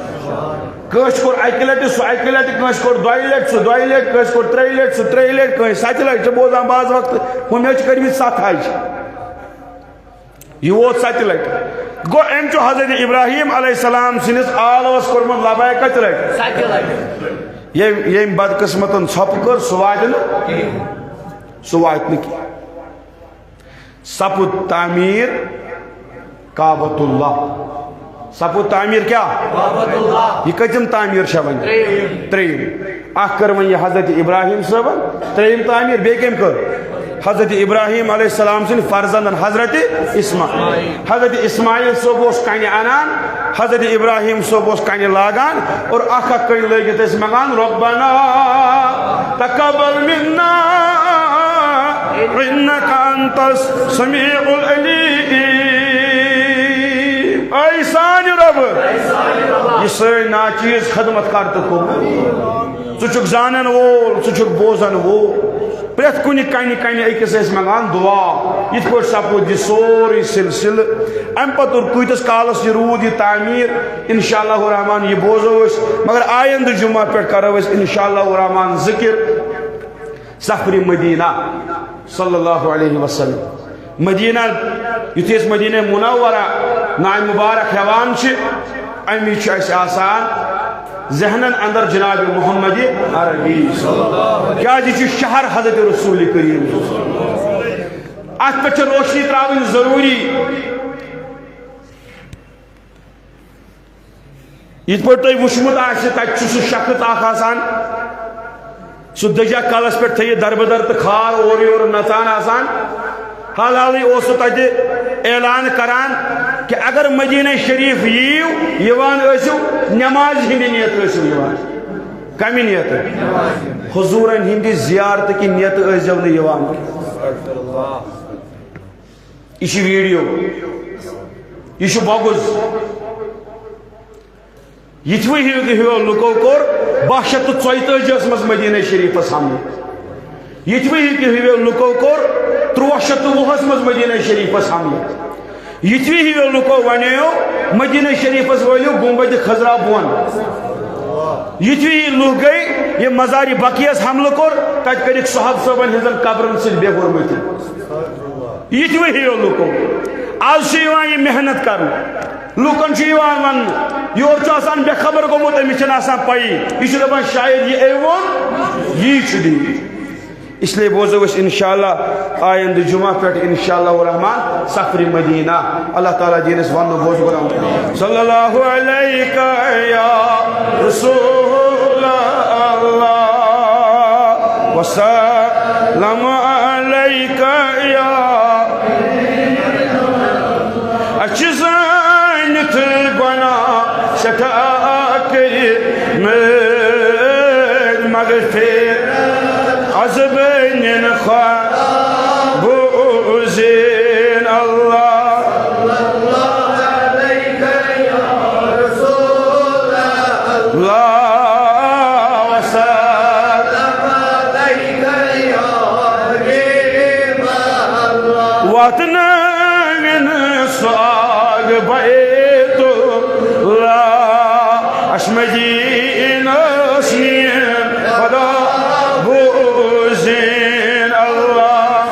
کش کور اکہ لٹ سو اکہ لٹ کش کور دۄیہِ لٹہِ سو دۄیہِ لٹہِ کش کور ترٛیٚیہِ لٹہِ سو ترٛیٚیہِ لٹہِ کٲنٛسہِ سَتہِ لٹہِ چھِ بوزان بعض وقت ہُہ مےٚ چھِ کٔرمٕتۍ 7 حج یہ ووت 7 لٹہِ گو ام چو حضرت ابراہیم علیہ السلام سنس آلوس کورمت لبائے کت لٹہِ 7 لٹہِ یم بدقسمتن ژھۄپ کٔر سُہ واتہِ نہٕ کینٛہہ سپُد تعمیٖر کعبۃ اللہ سپُد تعمیٖر کیا یہ کتم تعمیٖر چھےٚ وۄنۍ 3 اکھ کٔر وۄنۍ یہ حضرت ابراہیم صٲبن 3 تعمیٖر بیٚیہِ کٔمۍ کٔر حضرت ابراہیم علیہ السلام سن فرزندن حضرت اسماعیل صوب اس کنہ انان حضرت ابراہیم صوب اس کنہ لاگان اور اکھ اکھ کن لگت اس مگان ربنا تقبل منا انک انت السمیع العلیم اے سان رب یہ ساری ناچیز خدمت کرتے کو ژٕ زانن وول ژٕ بوزن وول پریت کنہ کنہ اکس منگان دعا یہ پہ سپود یہ سوری سلسلہ ام پتہ کتس کالس یہ رود یہ تعمیر انشاءاللہ الرحمن یہ بوزو مگر آئند جمعہ پہ کرو انشاءاللہ الرحمن ذکر سفر مدینہ صلی اللہ علیہ وسلم مدینہ یتھے مدینہ منورہ نائے مبارک ہیوان امی آسان ذہنن اندر جناب محمد عربی کیا جی شہر حضرت رسول کریم ات پہ روشنی تراؤن ضروری یہ پہ تھی وچمت تک سہ شخص آسان سو دجا کالس پہ تھے دربدر تو کھار اور یور نژان آسان حال حالی اوسو تجھے اعلان کران کہ اگر مدینہ شریف ییو یوان ٲسِو نماز ہندی نیت ٲسِو یوان کمی نیت حضورن ہندی زیارت کی نیت ٲسِو نہٕ یوان یہ ویڈیو یہ بغض یتوی ہیو لکو کور 1244 مز مدینہ شریفس حملہ یتوی ہیو لکو کور 1320 مز مدینہ شریفس حملہ یتوی ہیو لکو ونیو مدینہ شریفس ولیو گنبد خضرا بون یتوی لوگ گئی یہ مزار بقیس حملہ کور تت کرک صحاب صبن ہزن قبرن سے بے غرمتی یتوی ہیو لکو آج سے یہ محنت کرنا لوکن ون یور بے خبر گومت امس پی یہ دپان شاید یہ ایون یہ دی اس لیے بوزو اس انشاءاللہ آئند جمعہ پہ انشاءاللہ الرحمن سفر مدینہ اللہ تعالیٰ دینس ون بوز گرام صلی اللہ علیہ یا رسول اللہ وسلم علیہ یا اچھی زینت گناہ سٹھا کری مغفر عزبین خواہ بوزین اللہ اللہ وسلم واتنا من صاغ بیت اللہ اشمجین اسمین خدا بوزین اللہ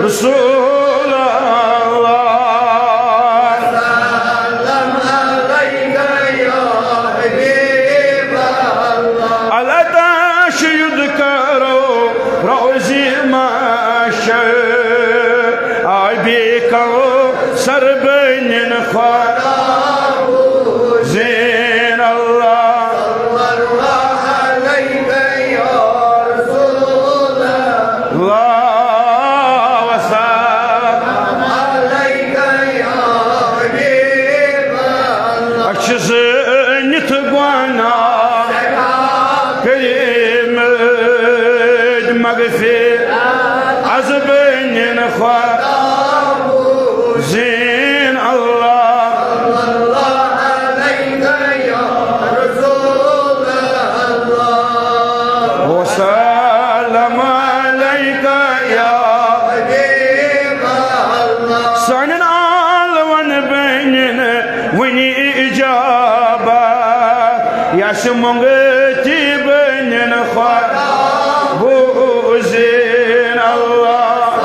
رسول اللہ اللہ تشید کرو روزی ماشر آئی کرو سربین خواہ زین اللہ مغفر عزبین خواہ زین اللہ وسلم علیکہ یا سنن آلون بینن ونی اجابہ یس منگتی بینن خواہ بوزین اللہ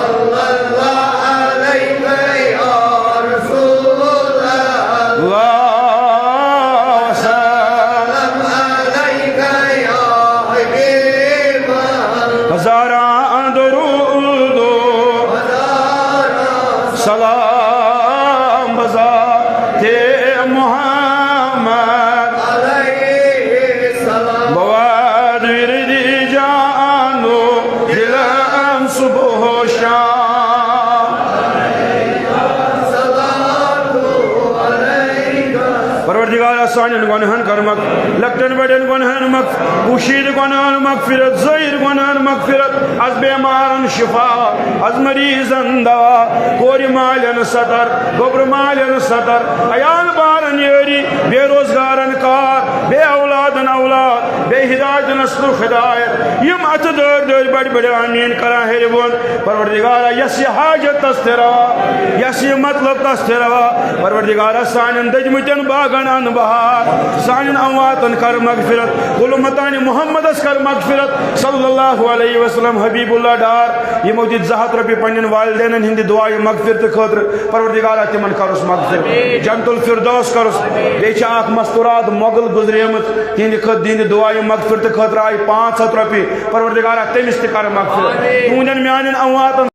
اللہ وسلم ہزاران درود و سلام بذات محمد بواد وردی جانو دلم صبح و شام پروردگار سانین گناہن کرمک لکٹن بڑن گناہن مغ پوشید گناہن مغفرت ظاہر گناہن مغفرت از بیمارن شفا از مریضن دوا کوری مالن سطر گبر مالن سطر عیال بارن یری بے روزگارن کار بے اولادن اولاد بے ہدایت نسل و ہدایت یم ات دور دور بڑ بڑ آمین کرا ہے بون پروردگار یس حاجت تسترا یس مطلب تسترا پروردگار سانن دجمتن باغن ان بہار سانن امواتن کر مغفرت غلمتان محمد اس کر مغفرت صلی اللہ علیہ وسلم حبیب اللہ ڈار یہ موجود زہت ربی پنن والدین ہند دعائی مغفرت خاطر پروردگار تمن کرس مغفرت جنت الفردوس کرس بیچ اخ مستورات مغل گزریمت تہند خد دین دعائی مغفرت خاطر آئی 500 رپی پروردگار تمس تہ کر مغفرت تہندن میانن امواتن